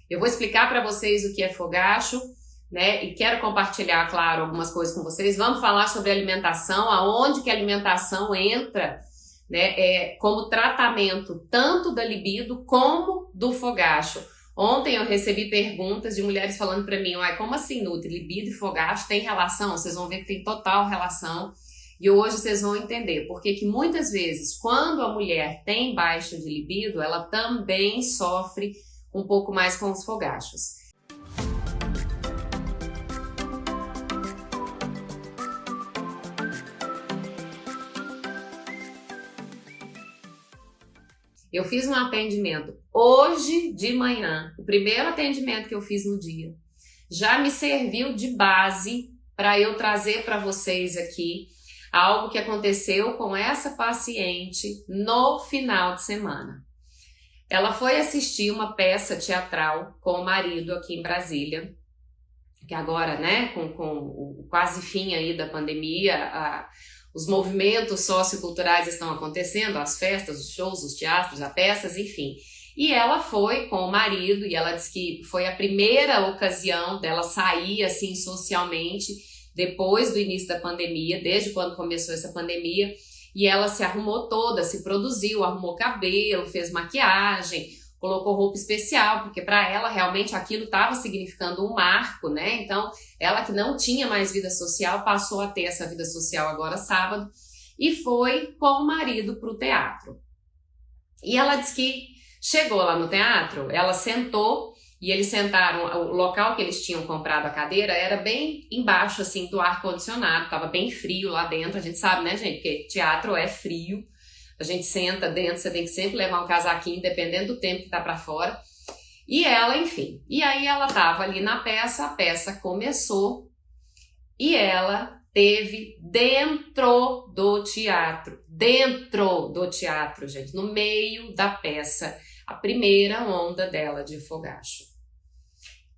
Eu vou explicar para vocês o que é fogacho, né? E quero compartilhar, claro, algumas coisas com vocês. Vamos falar sobre alimentação, aonde que a alimentação entra, né? Como tratamento tanto da libido como do fogacho. Ontem eu recebi perguntas de mulheres falando para mim, uai, como assim, Nutri? Libido e fogacho tem relação? Vocês vão ver que tem total relação. E hoje vocês vão entender porque que muitas vezes, quando a mulher tem baixa de libido, ela também sofre um pouco mais com os fogachos. Eu fiz um atendimento hoje de manhã, o primeiro atendimento que eu fiz no dia. Já me serviu de base para eu trazer para vocês aqui algo que aconteceu com essa paciente no final de semana. Ela foi assistir uma peça teatral com o marido aqui em Brasília, que agora, né, com o quase fim aí da pandemia, os movimentos socioculturais estão acontecendo, as festas, os shows, os teatros, as peças, enfim. E ela foi com o marido e ela disse que foi a primeira ocasião dela sair assim socialmente depois do início da pandemia, desde quando começou essa pandemia, e ela se arrumou toda, se produziu, arrumou cabelo, fez maquiagem, colocou roupa especial, porque para ela realmente aquilo estava significando um marco, né? Então, ela que não tinha mais vida social, passou a ter essa vida social agora sábado, e foi com o marido para o teatro. E ela disse que chegou lá no teatro, ela sentou, e eles sentaram, o local que eles tinham comprado a cadeira era bem embaixo, assim, do ar-condicionado, estava bem frio lá dentro, a gente sabe, né, gente, porque teatro é frio, a gente senta dentro, você tem que sempre levar um casaquinho, dependendo do tempo que tá para fora, e ela, enfim, e aí ela tava ali na peça, a peça começou, e ela teve dentro do teatro, gente, no meio da peça, a primeira onda dela de fogacho.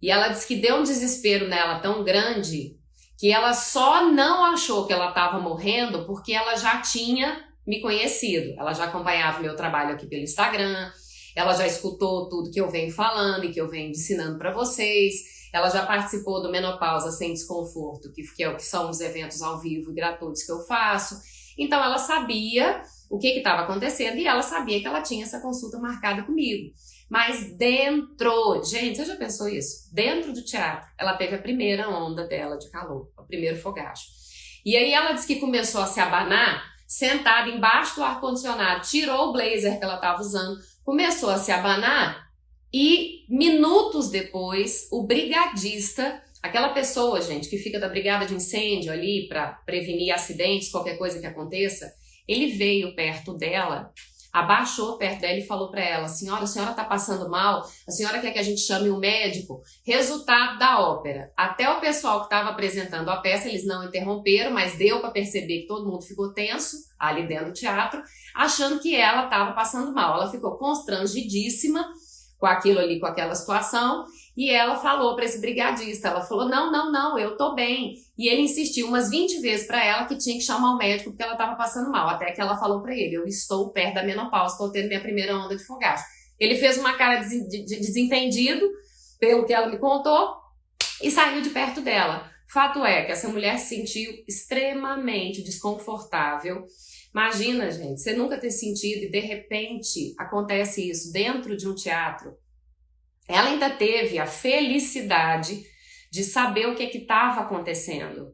E ela disse que deu um desespero nela tão grande que ela só não achou que ela estava morrendo porque ela já tinha me conhecido. Ela já acompanhava o meu trabalho aqui pelo Instagram, ela já escutou tudo que eu venho falando e que eu venho ensinando para vocês, ela já participou do Menopausa Sem Desconforto, que são os eventos ao vivo e gratuitos que eu faço. Então ela sabia o que estava acontecendo e ela sabia que ela tinha essa consulta marcada comigo. Mas dentro, gente, você já pensou isso? Dentro do teatro, ela teve a primeira onda dela de calor, o primeiro fogacho. E aí ela disse que começou a se abanar, sentada embaixo do ar-condicionado, tirou o blazer que ela estava usando, começou a se abanar e minutos depois, o brigadista, aquela pessoa, gente, que fica da brigada de incêndio ali para prevenir acidentes, qualquer coisa que aconteça, ele veio perto dela, abaixou perto dela e falou para ela, senhora, a senhora tá passando mal? A senhora quer que a gente chame um médico? Resultado da ópera. Até o pessoal que estava apresentando a peça, eles não interromperam, mas deu para perceber que todo mundo ficou tenso ali dentro do teatro, achando que ela estava passando mal. Ela ficou constrangidíssima com aquilo ali, com aquela situação, e ela falou para esse brigadista, ela falou, não, eu tô bem. E ele insistiu umas 20 vezes para ela que tinha que chamar o médico porque ela estava passando mal, até que ela falou para ele, eu estou perto da menopausa, estou tendo minha primeira onda de fogacho. Ele fez uma cara de desentendido, pelo que ela me contou, e saiu de perto dela. Fato é que essa mulher se sentiu extremamente desconfortável. Imagina, gente, você nunca ter sentido e de repente acontece isso dentro de um teatro. Ela ainda teve a felicidade de saber o que estava acontecendo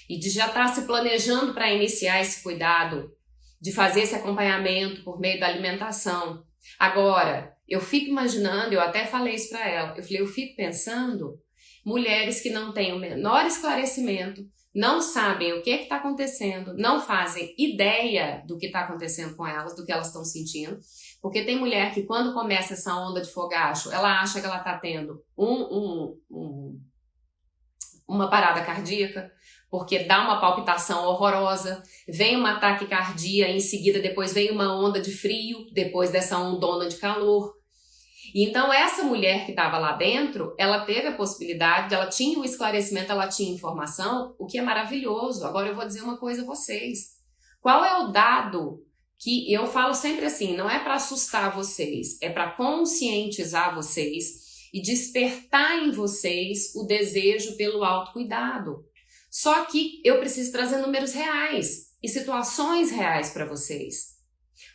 e de já estar se planejando para iniciar esse cuidado, de fazer esse acompanhamento por meio da alimentação. Agora, eu fico imaginando, eu até falei isso para ela, eu fico pensando, mulheres que não têm o menor esclarecimento, não sabem o que está acontecendo, não fazem ideia do que está acontecendo com elas, do que elas estão sentindo, porque tem mulher que quando começa essa onda de fogacho, ela acha que ela está tendo uma parada cardíaca, porque dá uma palpitação horrorosa, vem uma taquicardia, em seguida depois vem uma onda de frio, depois dessa ondona de calor. Então essa mulher que estava lá dentro, ela teve a possibilidade, ela tinha o esclarecimento, ela tinha informação, o que é maravilhoso. Agora eu vou dizer uma coisa a vocês. Qual é o dado que eu falo sempre assim, não é para assustar vocês, é para conscientizar vocês e despertar em vocês o desejo pelo autocuidado. Só que eu preciso trazer números reais e situações reais para vocês.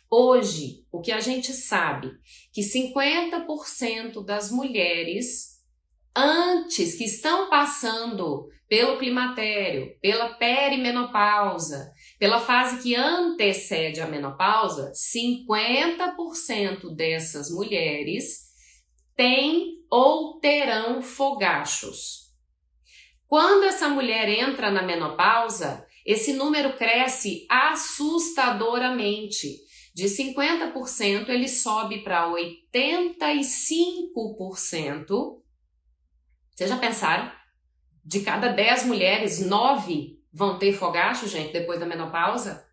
Hoje, o que a gente sabe que 50% das mulheres antes que estão passando pelo climatério, pela perimenopausa, pela fase que antecede a menopausa, 50% dessas mulheres têm ou terão fogachos. Quando essa mulher entra na menopausa, esse número cresce assustadoramente. De 50% ele sobe para 85%. Vocês já pensaram? De cada 10 mulheres, 9 vão ter fogacho, gente, depois da menopausa?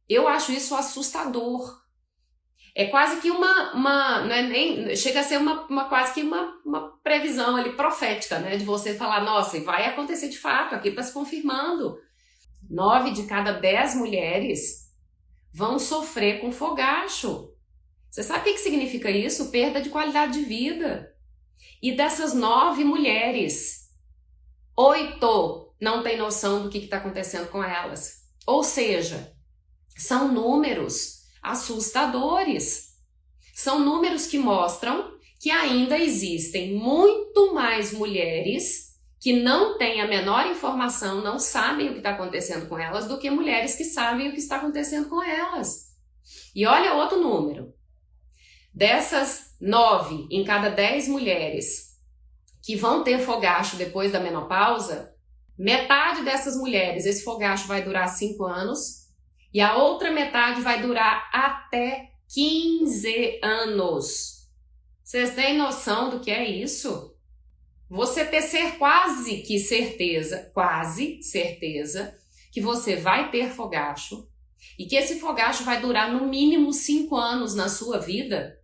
Eu acho isso assustador. É quase que não é nem, chega a ser quase que uma previsão ali profética, né? De você falar, nossa, vai acontecer de fato, aqui está se confirmando. 9 de cada 10 mulheres vão sofrer com fogacho. Você sabe o que significa isso? Perda de qualidade de vida. E dessas 9 mulheres, 8 não têm noção do que está acontecendo com elas. Ou seja, são números assustadores. São números que mostram que ainda existem muito mais mulheres que não têm a menor informação, não sabem o que está acontecendo com elas, do que mulheres que sabem o que está acontecendo com elas. E olha outro número. Dessas 9 em cada 10 mulheres que vão ter fogacho depois da menopausa, metade dessas mulheres, esse fogacho vai durar 5 anos, e a outra metade vai durar até 15 anos. Vocês têm noção do que é isso? Você ter quase certeza que você vai ter fogacho e que esse fogacho vai durar no mínimo 5 anos na sua vida.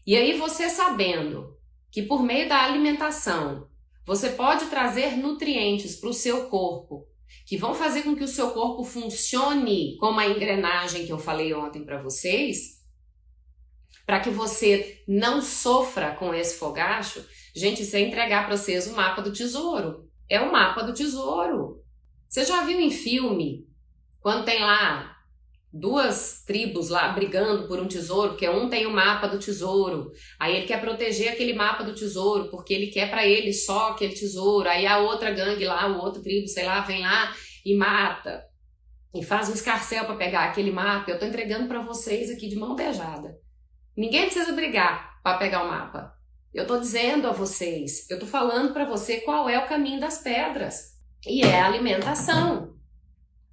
E aí você sabendo que por meio da alimentação você pode trazer nutrientes para o seu corpo que vão fazer com que o seu corpo funcione como a engrenagem que eu falei ontem para vocês, para que você não sofra com esse fogacho. Gente, isso é entregar para vocês o mapa do tesouro. É o mapa do tesouro. Você já viu em filme, quando tem lá 2 tribos lá brigando por um tesouro, porque um tem o mapa do tesouro, aí ele quer proteger aquele mapa do tesouro, porque ele quer para ele só aquele tesouro, aí a outra gangue lá, o outro tribo, sei lá, vem lá e mata, e faz um escarcéu para pegar aquele mapa. Eu tô entregando para vocês aqui de mão beijada. Ninguém precisa brigar para pegar o mapa. Eu tô dizendo a vocês, eu tô falando para você qual é o caminho das pedras, e é a alimentação.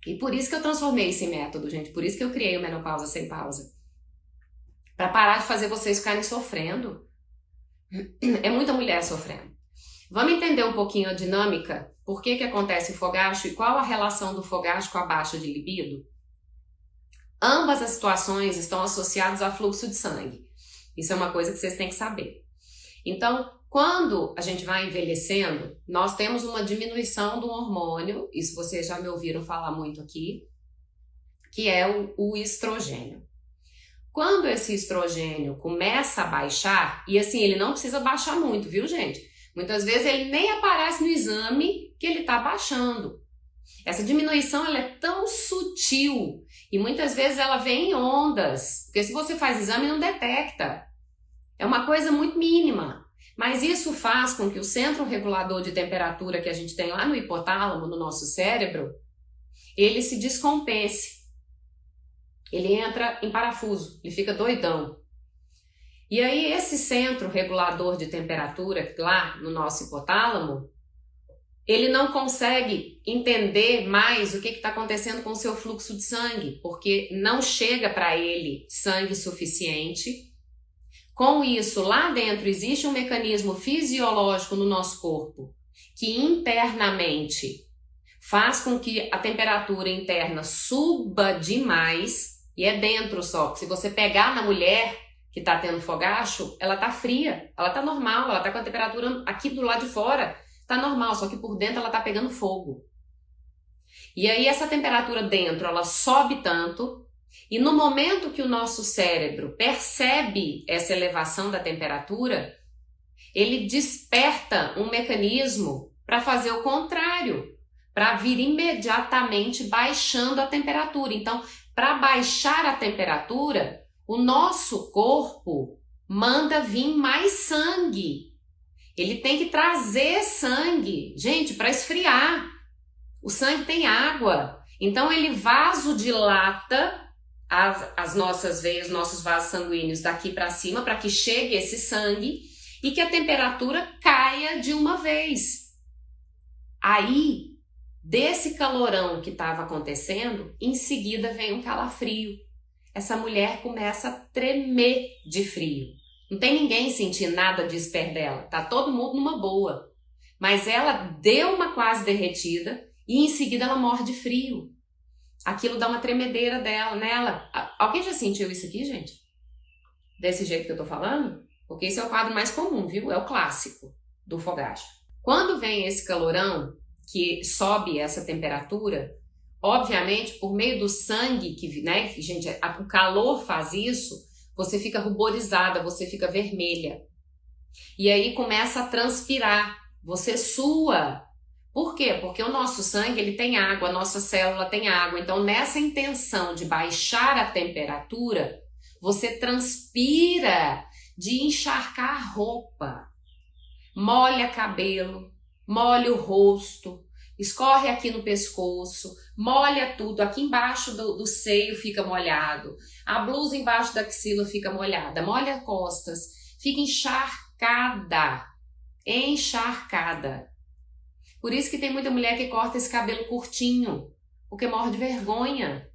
E por isso que eu transformei esse método, gente. Por isso que eu criei o Menopausa Sem Pausa. Para parar de fazer vocês ficarem sofrendo. É muita mulher sofrendo. Vamos entender um pouquinho a dinâmica? Por que acontece o fogacho e qual a relação do fogacho com a baixa de libido? Ambas as situações estão associadas a fluxo de sangue. Isso é uma coisa que vocês têm que saber. Então, quando a gente vai envelhecendo, nós temos uma diminuição do hormônio, isso vocês já me ouviram falar muito aqui, que é o estrogênio. Quando esse estrogênio começa a baixar, e assim, ele não precisa baixar muito, viu, gente? Muitas vezes ele nem aparece no exame que ele está baixando. Essa diminuição ela é tão sutil e muitas vezes ela vem em ondas, porque se você faz exame não detecta. É uma coisa muito mínima. Mas isso faz com que o centro regulador de temperatura que a gente tem lá no hipotálamo, no nosso cérebro, ele se descompense. Ele entra em parafuso, ele fica doidão. E aí esse centro regulador de temperatura lá no nosso hipotálamo, ele não consegue entender mais o que está acontecendo com o seu fluxo de sangue, porque não chega para ele sangue suficiente. Com isso, lá dentro existe um mecanismo fisiológico no nosso corpo que internamente faz com que a temperatura interna suba demais, e é dentro só, porque se você pegar na mulher que está tendo fogacho, ela está fria, ela está normal, ela está com a temperatura aqui do lado de fora, está normal, só que por dentro ela está pegando fogo. E aí essa temperatura dentro, ela sobe tanto. E no momento que o nosso cérebro percebe essa elevação da temperatura, ele desperta um mecanismo para fazer o contrário, para vir imediatamente baixando a temperatura. Então, para baixar a temperatura, o nosso corpo manda vir mais sangue. Ele tem que trazer sangue, gente, para esfriar. O sangue tem água, então ele vasodilata as nossas veias, nossos vasos sanguíneos daqui para cima, para que chegue esse sangue e que a temperatura caia de uma vez. Aí, desse calorão que estava acontecendo, em seguida vem um calafrio. Essa mulher começa a tremer de frio. Não tem ninguém sentindo nada disso perto dela, tá todo mundo numa boa. Mas ela deu uma quase derretida e em seguida ela morre de frio. Aquilo dá uma tremedeira nela. Alguém já sentiu isso aqui, gente? Desse jeito que eu tô falando? Porque esse é o quadro mais comum, viu? É o clássico do fogacho. Quando vem esse calorão, que sobe essa temperatura, obviamente, por meio do sangue, que gente, o calor faz isso, você fica ruborizada, você fica vermelha. E aí começa a transpirar, você sua. Por quê? Porque o nosso sangue ele tem água, a nossa célula tem água. Então, nessa intenção de baixar a temperatura, você transpira de encharcar a roupa. Molha cabelo, molha o rosto, escorre aqui no pescoço, molha tudo. Aqui embaixo do seio fica molhado. A blusa embaixo da axila fica molhada. Molha costas, fica encharcada. Encharcada. Por isso que tem muita mulher que corta esse cabelo curtinho, porque morre de vergonha.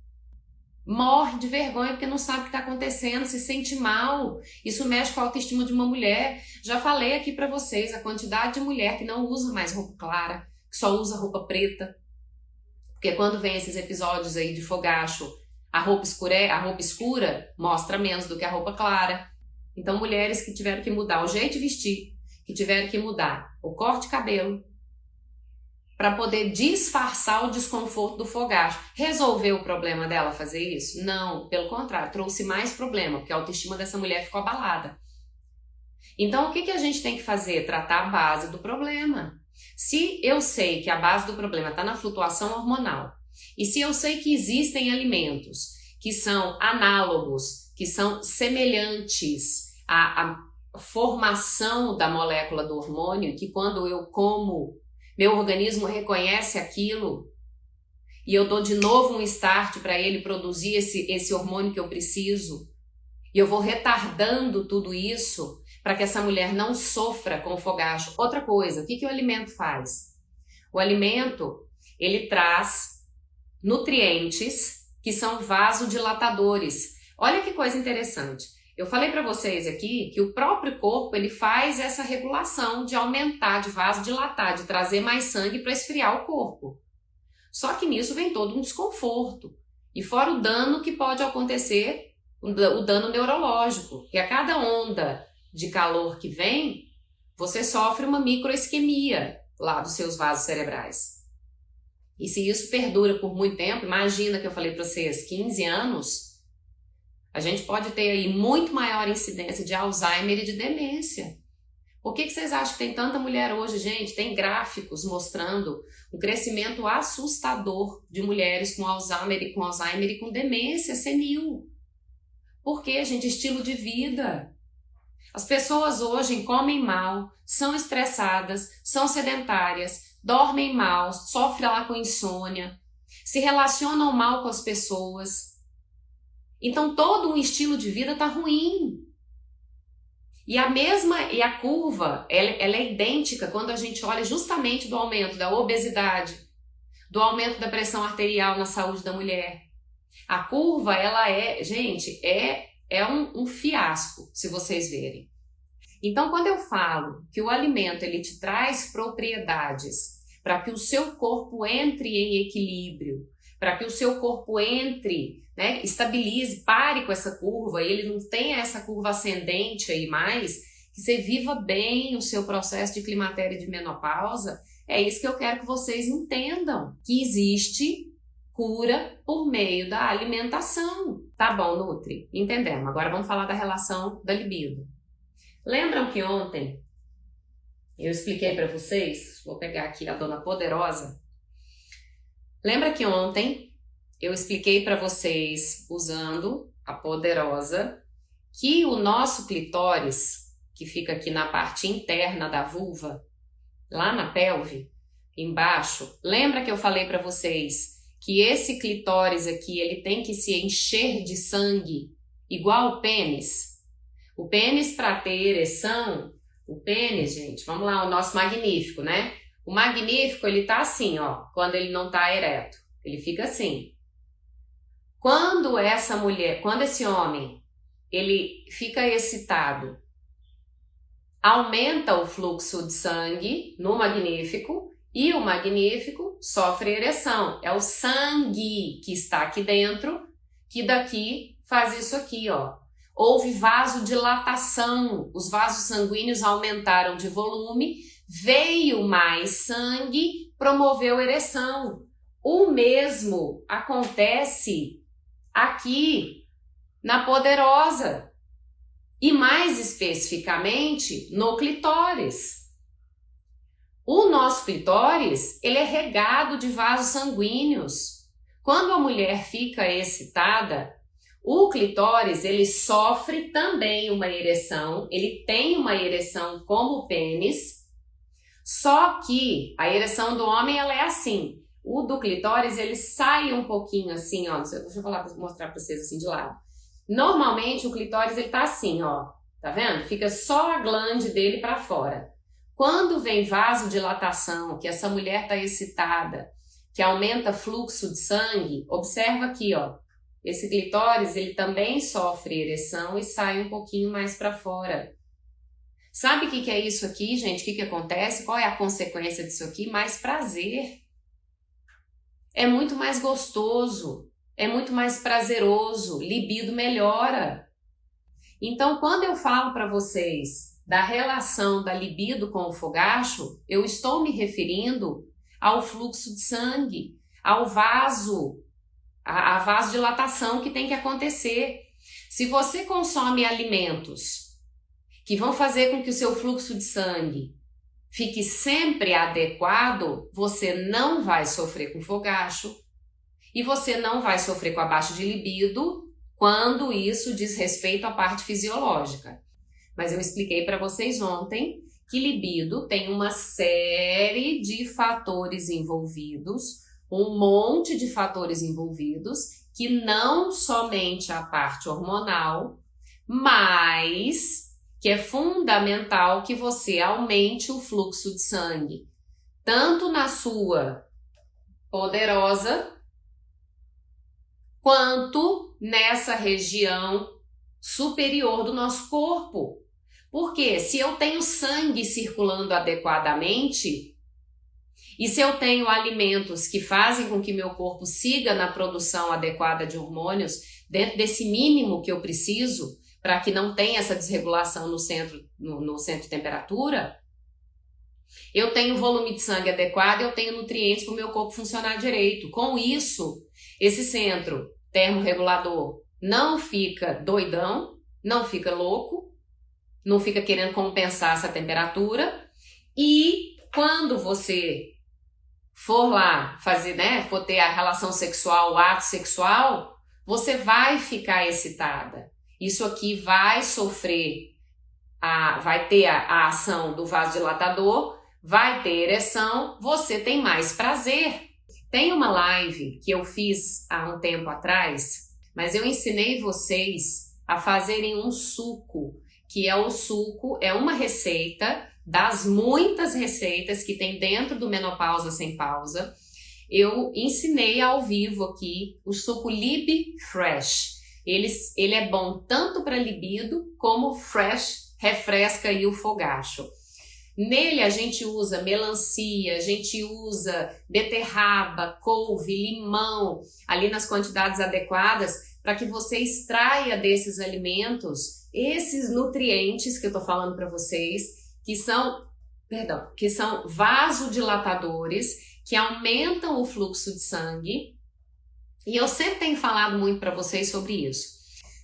Morre de vergonha porque não sabe o que está acontecendo, se sente mal. Isso mexe com a autoestima de uma mulher. Já falei aqui para vocês a quantidade de mulher que não usa mais roupa clara, que só usa roupa preta. Porque quando vem esses episódios aí de fogacho, a roupa escura mostra menos do que a roupa clara. Então mulheres que tiveram que mudar o jeito de vestir, que tiveram que mudar o corte de cabelo, para poder disfarçar o desconforto do fogacho. Resolveu o problema dela fazer isso? Não, pelo contrário, trouxe mais problema, porque a autoestima dessa mulher ficou abalada. Então, o que a gente tem que fazer? Tratar a base do problema. Se eu sei que a base do problema está na flutuação hormonal, e se eu sei que existem alimentos que são análogos, que são semelhantes à formação da molécula do hormônio, que quando eu como, meu organismo reconhece aquilo e eu dou de novo um start para ele produzir esse hormônio que eu preciso. E eu vou retardando tudo isso para que essa mulher não sofra com o fogacho. Outra coisa, o que o alimento faz? O alimento, ele traz nutrientes que são vasodilatadores. Olha que coisa interessante. Eu falei para vocês aqui que o próprio corpo ele faz essa regulação de aumentar, de vasodilatar, de trazer mais sangue para esfriar o corpo. Só que nisso vem todo um desconforto. E fora o dano que pode acontecer, o dano neurológico, que a cada onda de calor que vem, você sofre uma microisquemia lá dos seus vasos cerebrais. E se isso perdura por muito tempo, imagina que eu falei para vocês, 15 anos, a gente pode ter aí muito maior incidência de Alzheimer e de demência. Por que vocês acham que tem tanta mulher hoje, gente? Tem gráficos mostrando um crescimento assustador de mulheres com Alzheimer e com demência senil. Por quê, gente? Estilo de vida. As pessoas hoje comem mal, são estressadas, são sedentárias, dormem mal, sofrem lá com insônia, se relacionam mal com as pessoas. Então todo um estilo de vida está ruim. E a curva, ela é idêntica quando a gente olha justamente do aumento da obesidade, do aumento da pressão arterial na saúde da mulher. A curva, ela é, gente, um fiasco, se vocês verem. Então, quando eu falo que o alimento ele te traz propriedades para que o seu corpo entre em equilíbrio, para que o seu corpo entre, né, estabilize, pare com essa curva e ele não tenha essa curva ascendente aí mais, que você viva bem o seu processo de climatério e de menopausa, é isso que eu quero que vocês entendam, que existe cura por meio da alimentação. Tá bom, Nutri? Entendemos. Agora vamos falar da relação da libido. Lembram que ontem Eu expliquei para vocês, vou pegar aqui a Dona Poderosa. Lembra que ontem eu expliquei para vocês, usando a Poderosa, que o nosso clitóris, que fica aqui na parte interna da vulva, lá na pelve, embaixo, lembra que eu falei para vocês que esse clitóris aqui, ele tem que se encher de sangue, igual o pênis? O pênis, para ter ereção, o pênis, gente, vamos lá, o nosso magnífico, né? O magnífico, ele tá assim, ó, quando ele não tá ereto. Ele fica assim. Quando essa mulher, quando esse homem, ele fica excitado, aumenta o fluxo de sangue no magnífico e o magnífico sofre ereção. É o sangue que está aqui dentro que daqui faz isso aqui, ó. Houve vasodilatação, os vasos sanguíneos aumentaram de volume, veio mais sangue, promoveu ereção. O mesmo acontece aqui na Poderosa e mais especificamente no clitóris. O nosso clitóris, ele é regado de vasos sanguíneos. Quando a mulher fica excitada, o clitóris, ele sofre também uma ereção, ele tem uma ereção como o pênis, só que a ereção do homem, ela é assim. O do clitóris, ele sai um pouquinho assim, ó, deixa eu mostrar pra vocês assim de lado. Normalmente, o clitóris, ele tá assim, ó, tá vendo? Fica só a glande dele pra fora. Quando vem vasodilatação, que essa mulher tá excitada, que aumenta fluxo de sangue, observa aqui, ó. Esse clitóris, ele também sofre ereção e sai um pouquinho mais para fora. Sabe o que é isso aqui, gente? O que acontece? Qual é a consequência disso aqui? Mais prazer. É muito mais gostoso, é muito mais prazeroso, libido melhora. Então, quando eu falo para vocês da relação da libido com o fogacho, eu estou me referindo ao fluxo de sangue, ao vaso, a vasodilatação que tem que acontecer. Se você consome alimentos que vão fazer com que o seu fluxo de sangue fique sempre adequado, você não vai sofrer com fogacho e você não vai sofrer com a baixa de libido quando isso diz respeito à parte fisiológica. Mas eu expliquei para vocês ontem que libido tem uma série de fatores envolvidos, um monte de fatores envolvidos, que não somente a parte hormonal, mas que é fundamental que você aumente o fluxo de sangue, tanto na sua Poderosa, quanto nessa região superior do nosso corpo. Porque se eu tenho sangue circulando adequadamente, e se eu tenho alimentos que fazem com que meu corpo siga na produção adequada de hormônios, dentro desse mínimo que eu preciso, para que não tenha essa desregulação no centro de temperatura, eu tenho volume de sangue adequado, eu tenho nutrientes para o meu corpo funcionar direito. Com isso, esse centro termorregulador não fica doidão, não fica louco, não fica querendo compensar essa temperatura, e quando você for lá fazer, né, for ter a relação sexual, o ato sexual, você vai ficar excitada. Isso aqui vai sofrer, vai ter a ação do vasodilatador, vai ter ereção, você tem mais prazer. Tem uma live que eu fiz há um tempo atrás, mas eu ensinei vocês a fazerem um suco, que é o suco, é uma receita das muitas receitas que tem dentro do Menopausa Sem Pausa. Eu ensinei ao vivo aqui o suco Lib Fresh. Ele é bom tanto para libido como fresh, refresca aí o fogacho. Nele a gente usa melancia, a gente usa beterraba, couve, limão, ali nas quantidades adequadas, para que você extraia desses alimentos esses nutrientes que eu tô falando para vocês, que são vasodilatadores, que aumentam o fluxo de sangue. E eu sempre tenho falado muito para vocês sobre isso.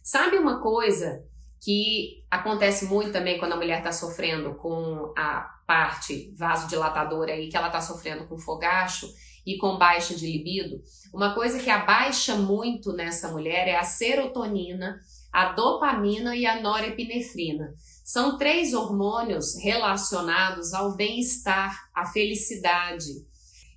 Sabe uma coisa que acontece muito também quando a mulher está sofrendo com a parte vasodilatadora aí que ela está sofrendo com fogacho e com baixa de libido, uma coisa que abaixa muito nessa mulher é a serotonina, a dopamina e a norepinefrina. São 3 hormônios relacionados ao bem-estar, à felicidade.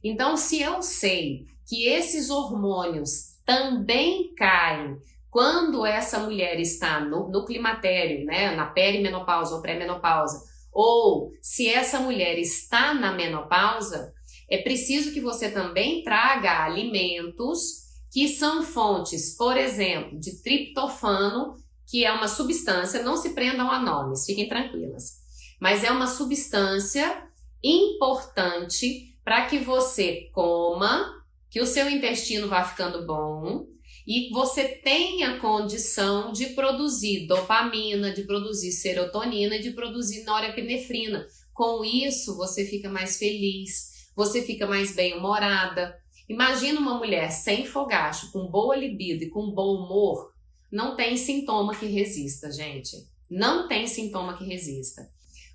Então, se eu sei que esses hormônios também caem quando essa mulher está no climatério, né, na perimenopausa ou pré-menopausa, ou se essa mulher está na menopausa, é preciso que você também traga alimentos que são fontes, por exemplo, de triptofano, que é uma substância, não se prendam a nomes, fiquem tranquilas, mas é uma substância importante para que você coma, que o seu intestino vá ficando bom e você tenha condição de produzir dopamina, de produzir serotonina e de produzir norepinefrina. Com isso, você fica mais feliz, você fica mais bem-humorada. Imagina uma mulher sem fogacho, com boa libido e com bom humor, não tem sintoma que resista, gente. Não tem sintoma que resista.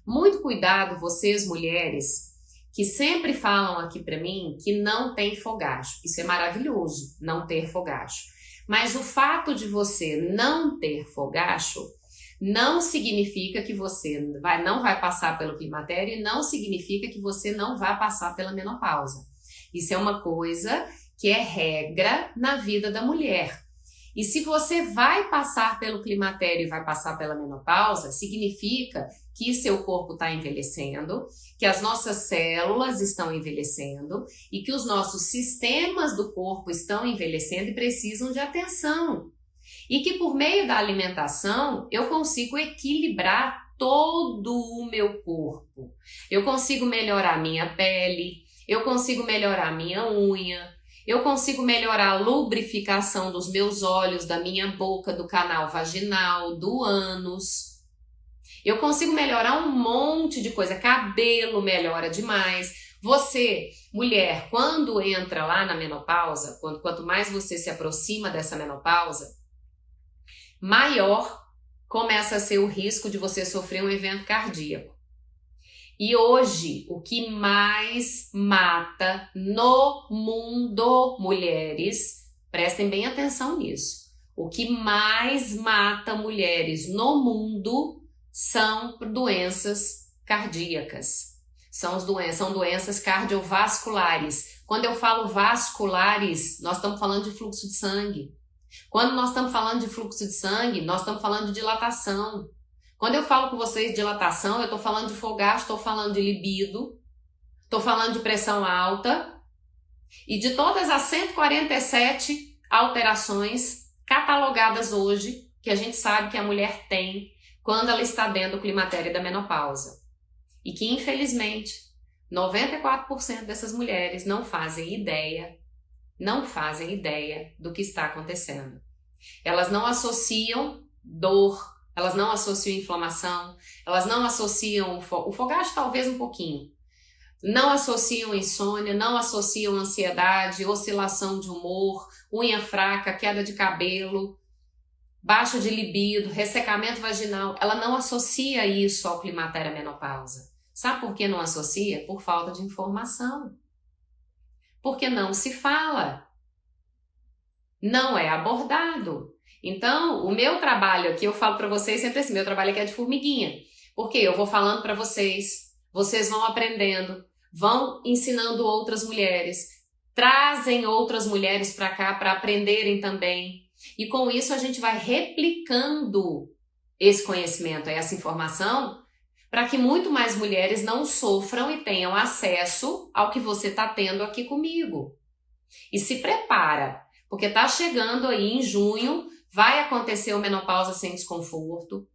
Muito cuidado, vocês mulheres, que sempre falam aqui pra mim que não tem fogacho. Isso é maravilhoso, não ter fogacho. Mas o fato de você não ter fogacho não significa que você não vai passar pelo climatério e não significa que você não vai passar pela menopausa. Isso é uma coisa que é regra na vida da mulher. E se você vai passar pelo climatério e vai passar pela menopausa, significa que seu corpo está envelhecendo, que as nossas células estão envelhecendo e que os nossos sistemas do corpo estão envelhecendo e precisam de atenção. E que por meio da alimentação eu consigo equilibrar todo o meu corpo. Eu consigo melhorar a minha pele, eu consigo melhorar a minha unha, eu consigo melhorar a lubrificação dos meus olhos, da minha boca, do canal vaginal, do ânus. Eu consigo melhorar um monte de coisa, cabelo melhora demais. Você, mulher, quando entra lá na menopausa, quanto mais você se aproxima dessa menopausa, maior começa a ser o risco de você sofrer um evento cardíaco. E hoje, o que mais mata no mundo, mulheres, prestem bem atenção nisso, o que mais mata mulheres no mundo são doenças cardíacas, são doenças cardiovasculares. Quando eu falo vasculares, nós estamos falando de fluxo de sangue. Quando nós estamos falando de fluxo de sangue, nós estamos falando de dilatação. Quando eu falo com vocês de dilatação, eu estou falando de fogacho, estou falando de libido, estou falando de pressão alta e de todas as 147 alterações catalogadas hoje que a gente sabe que a mulher tem quando ela está dentro do climatério e da menopausa. E que, infelizmente, 94% dessas mulheres não fazem ideia do que está acontecendo. Elas não associam dor, elas não associam inflamação, elas não associam o fogacho talvez um pouquinho, não associam insônia, não associam ansiedade, oscilação de humor, unha fraca, queda de cabelo, baixa de libido, ressecamento vaginal. Ela não associa isso ao climatério e à menopausa. Sabe por que não associa? Por falta de informação. Porque não se fala. Não é abordado. Então, o meu trabalho aqui, eu falo para vocês sempre assim, meu trabalho aqui é de formiguinha. Porque eu vou falando para vocês, vocês vão aprendendo, vão ensinando outras mulheres, trazem outras mulheres para cá para aprenderem também. E com isso a gente vai replicando esse conhecimento, essa informação, para que muito mais mulheres não sofram e tenham acesso ao que você está tendo aqui comigo. E se prepara, porque está chegando aí em junho, vai acontecer o Menopausa Sem Desconforto.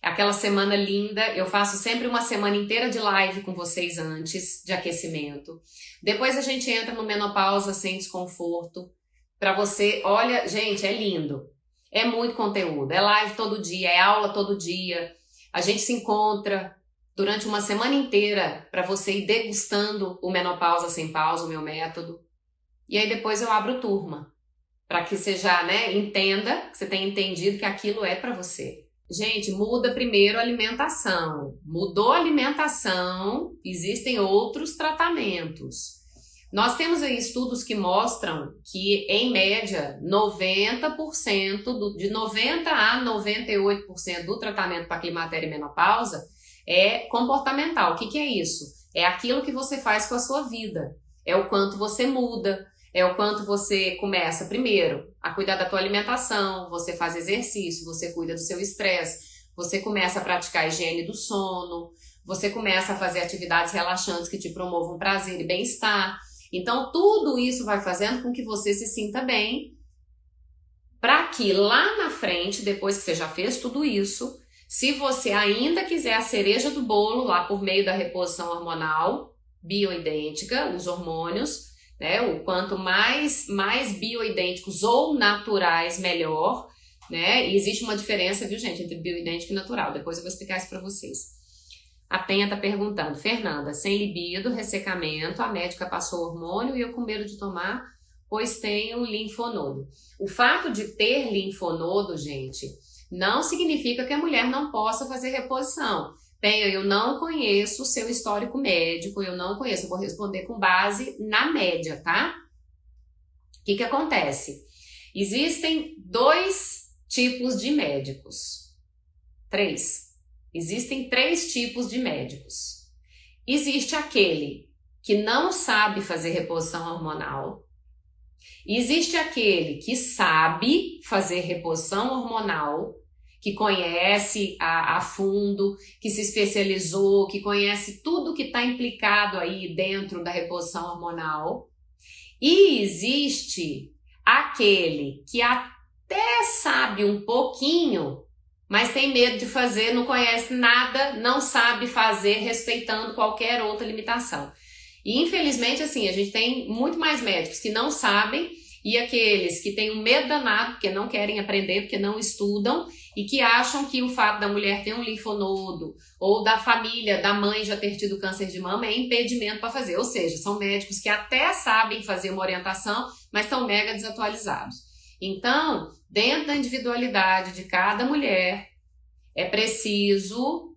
Aquela semana linda, eu faço sempre uma semana inteira de live com vocês antes, de aquecimento. Depois a gente entra no Menopausa Sem Desconforto, para você, olha, gente, é lindo. É muito conteúdo, é live todo dia, é aula todo dia. A gente se encontra durante uma semana inteira para você ir degustando o Menopausa Sem Pausa, o meu método. E aí depois eu abro turma, para que você já entenda, que você tenha entendido que aquilo é para você. Gente, muda primeiro a alimentação. Mudou a alimentação, existem outros tratamentos. Nós temos aí estudos que mostram que, em média, 90%, de 90% a 98% do tratamento para climatério e menopausa é comportamental. O que é isso? É aquilo que você faz com a sua vida. É o quanto você muda, é o quanto você começa, primeiro, a cuidar da tua alimentação, você faz exercício, você cuida do seu estresse, você começa a praticar a higiene do sono, você começa a fazer atividades relaxantes que te promovam prazer e bem-estar. Então, tudo isso vai fazendo com que você se sinta bem, para que lá na frente, depois que você já fez tudo isso, se você ainda quiser a cereja do bolo, lá por meio da reposição hormonal bioidêntica, os hormônios, né, o quanto mais bioidênticos ou naturais, melhor, né? E existe uma diferença, viu, gente, entre bioidêntico e natural. Depois eu vou explicar isso para vocês. A Penha tá perguntando, Fernanda, sem libido, ressecamento, a médica passou hormônio e eu com medo de tomar, pois tenho linfonodo. O fato de ter linfonodo, gente, não significa que a mulher não possa fazer reposição. Penha, eu não conheço o seu histórico médico, eu não conheço, eu vou responder com base na média, tá? O que acontece? Existem 2 tipos de médicos. 3. Existem 3 tipos de médicos. Existe aquele que não sabe fazer reposição hormonal. Existe aquele que sabe fazer reposição hormonal, que conhece a fundo, que se especializou, que conhece tudo que está implicado aí dentro da reposição hormonal. E existe aquele que até sabe um pouquinho, mas tem medo de fazer, não conhece nada, não sabe fazer, respeitando qualquer outra limitação. E infelizmente, assim, a gente tem muito mais médicos que não sabem e aqueles que têm um medo danado, porque não querem aprender, porque não estudam e que acham que o fato da mulher ter um linfonodo ou da família, da mãe já ter tido câncer de mama é impedimento para fazer. Ou seja, são médicos que até sabem fazer uma orientação, mas estão mega desatualizados. Então, dentro da individualidade de cada mulher, é preciso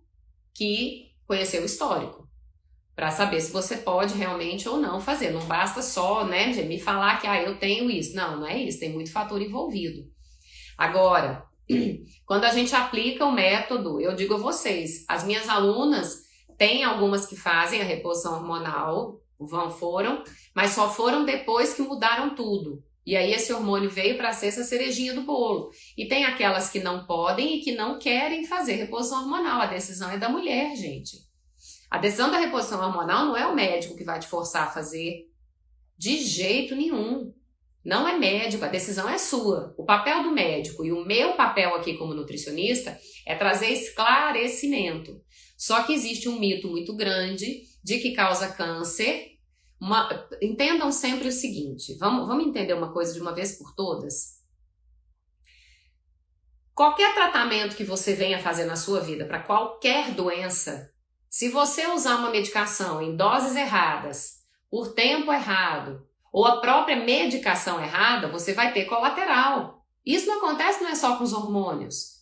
conhecer o histórico para saber se você pode realmente ou não fazer. Não basta só, né, me falar que eu tenho isso. Não, não é isso, tem muito fator envolvido. Agora, quando a gente aplica o método, eu digo a vocês, as minhas alunas, tem algumas que fazem a reposição hormonal, foram, mas só foram depois que mudaram tudo. E aí esse hormônio veio para ser essa cerejinha do bolo. E tem aquelas que não podem e que não querem fazer reposição hormonal. A decisão é da mulher, gente. A decisão da reposição hormonal não é o médico que vai te forçar a fazer. De jeito nenhum. Não é médico, a decisão é sua. O papel do médico e o meu papel aqui como nutricionista é trazer esclarecimento. Só que existe um mito muito grande de que causa câncer. Entendam sempre o seguinte, vamos entender uma coisa de uma vez por todas? Qualquer tratamento que você venha fazer na sua vida para qualquer doença, se você usar uma medicação em doses erradas, por tempo errado, ou a própria medicação errada, você vai ter colateral. Isso não acontece, não é só com os hormônios.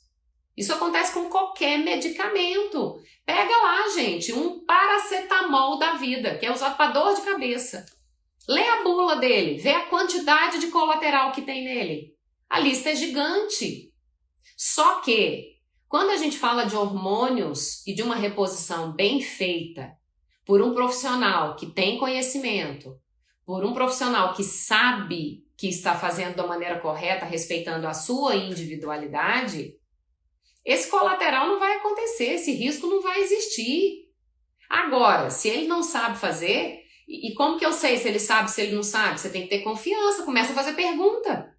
Isso acontece com qualquer medicamento. Pega lá, gente, um paracetamol da vida, que é usado para dor de cabeça. Lê a bula dele, vê a quantidade de colateral que tem nele. A lista é gigante. Só que, quando a gente fala de hormônios e de uma reposição bem feita por um profissional que tem conhecimento, por um profissional que sabe que está fazendo da maneira correta, respeitando a sua individualidade, esse colateral não vai acontecer, esse risco não vai existir. Agora, se ele não sabe fazer, e como que eu sei se ele sabe, se ele não sabe? Você tem que ter confiança, começa a fazer pergunta.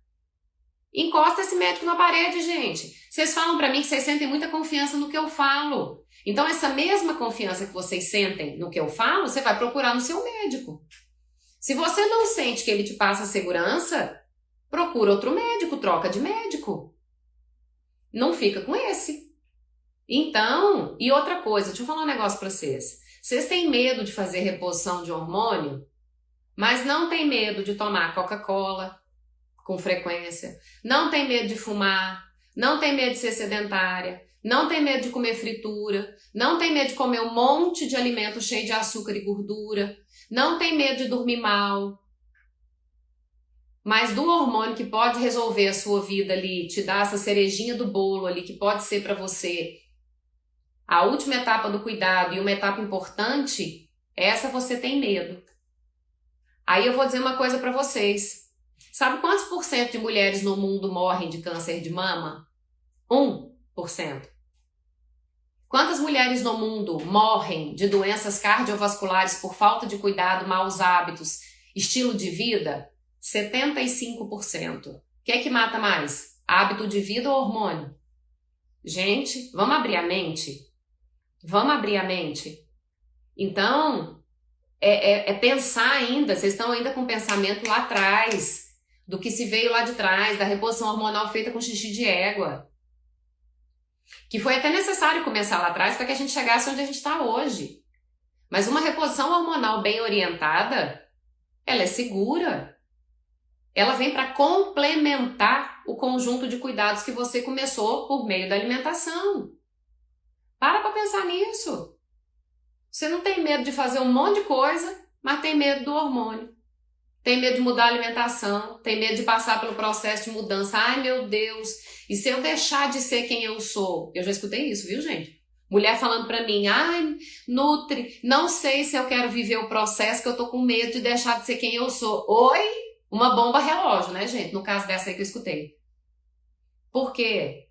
Encosta esse médico na parede, gente. Vocês falam pra mim que vocês sentem muita confiança no que eu falo. Então, essa mesma confiança que vocês sentem no que eu falo, você vai procurar no seu médico. Se você não sente que ele te passa segurança, procura outro médico, troca de médico. Não fica com esse. Então, e outra coisa, deixa eu falar um negócio pra vocês. Vocês têm medo de fazer reposição de hormônio, mas não tem medo de tomar Coca-Cola com frequência, não tem medo de fumar, não tem medo de ser sedentária, não tem medo de comer fritura, não tem medo de comer um monte de alimento cheio de açúcar e gordura, não tem medo de dormir mal. Mas do hormônio que pode resolver a sua vida ali, te dar essa cerejinha do bolo ali, que pode ser para você a última etapa do cuidado e uma etapa importante, essa você tem medo. Aí eu vou dizer uma coisa para vocês. Sabe quantos por cento de mulheres no mundo morrem de câncer de mama? 1%. Quantas mulheres no mundo morrem de doenças cardiovasculares por falta de cuidado, maus hábitos, estilo de vida? 75%. O que é que mata mais? Hábito de vida ou hormônio? Gente, vamos abrir a mente? Vamos abrir a mente? Então, é pensar ainda, vocês estão ainda com o pensamento lá atrás, do que se veio lá de trás, da reposição hormonal feita com xixi de égua. Que foi até necessário começar lá atrás para que a gente chegasse onde a gente está hoje. Mas uma reposição hormonal bem orientada, ela é segura. Ela vem para complementar o conjunto de cuidados que você começou por meio da alimentação. Para pensar nisso. Você não tem medo de fazer um monte de coisa, mas tem medo do hormônio. Tem medo de mudar a alimentação, tem medo de passar pelo processo de mudança. Ai, meu Deus, e se eu deixar de ser quem eu sou? Eu já escutei isso, viu, gente? Mulher falando pra mim, ai, Nutri, não sei se eu quero viver o processo, que eu tô com medo de deixar de ser quem eu sou. Oi? Uma bomba relógio, né, gente? No caso dessa aí que eu escutei. Por quê?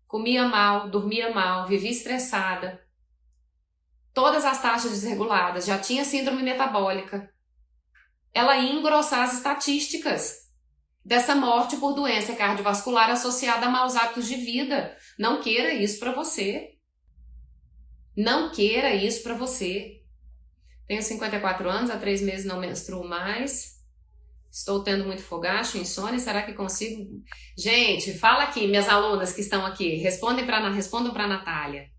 Comia mal, dormia mal, vivia estressada. Todas as taxas desreguladas, já tinha síndrome metabólica. Ela ia engrossar as estatísticas dessa morte por doença cardiovascular associada a maus hábitos de vida. Não queira isso para você. Não queira isso para você. Tenho 54 anos, há 3 meses não menstruo mais. Estou tendo muito fogacho, insônia, será que consigo? Gente, fala aqui, minhas alunas que estão aqui, respondam para a Natália.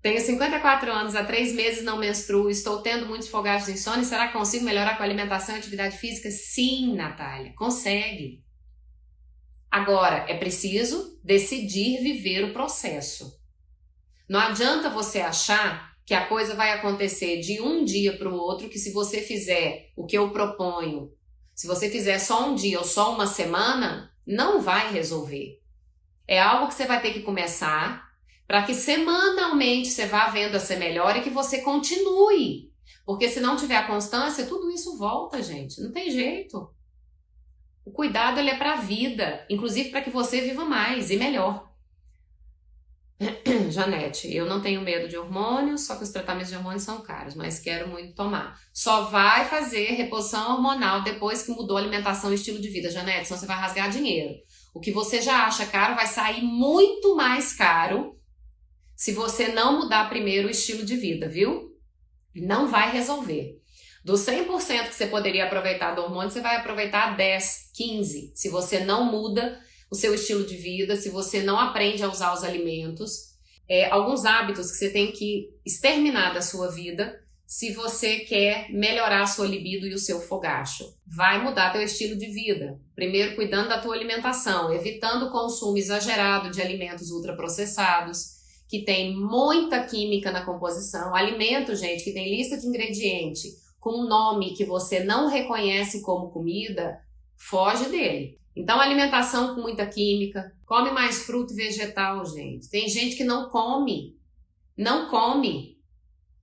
Tenho 54 anos, há 3 meses não menstruo, estou tendo muitos fogachos de insônia, será que consigo melhorar com alimentação e atividade física? Sim, Natália, consegue. Agora, é preciso decidir viver o processo. Não adianta você achar que a coisa vai acontecer de um dia para o outro, que se você fizer o que eu proponho, se você fizer só um dia ou só uma semana, não vai resolver. É algo que você vai ter que começar para que semanalmente você vá vendo essa melhora e que você continue. Porque se não tiver a constância, tudo isso volta, gente. Não tem jeito. O cuidado ele é para a vida, inclusive para que você viva mais e melhor. Janete, eu não tenho medo de hormônios, só que os tratamentos de hormônios são caros, mas quero muito tomar. Só vai fazer reposição hormonal depois que mudou a alimentação e estilo de vida, Janete, senão você vai rasgar dinheiro. O que você já acha caro vai sair muito mais caro se você não mudar primeiro o estilo de vida, viu? Não vai resolver. Dos 100% que você poderia aproveitar do hormônio, você vai aproveitar 10, 15, se você não muda o seu estilo de vida, se você não aprende a usar os alimentos, alguns hábitos que você tem que exterminar da sua vida se você quer melhorar a sua libido e o seu fogacho. Vai mudar teu estilo de vida. Primeiro, cuidando da tua alimentação, evitando o consumo exagerado de alimentos ultraprocessados, que tem muita química na composição. Alimento, gente, que tem lista de ingrediente com um nome que você não reconhece como comida, foge dele. Então, alimentação com muita química, come mais fruta e vegetal, gente. Tem gente que não come,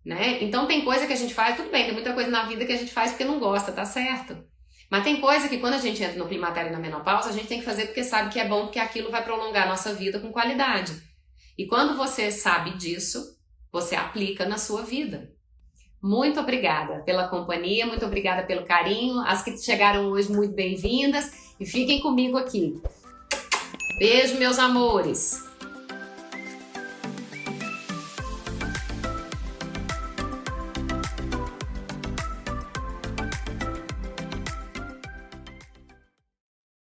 né? Então, tem coisa que a gente faz, tudo bem, tem muita coisa na vida que a gente faz porque não gosta, tá certo? Mas tem coisa que quando a gente entra no climatério e na menopausa, a gente tem que fazer porque sabe que é bom, porque aquilo vai prolongar a nossa vida com qualidade. E quando você sabe disso, você aplica na sua vida. Muito obrigada pela companhia, muito obrigada pelo carinho. As que chegaram hoje, muito bem-vindas. E fiquem comigo aqui. Beijo, meus amores!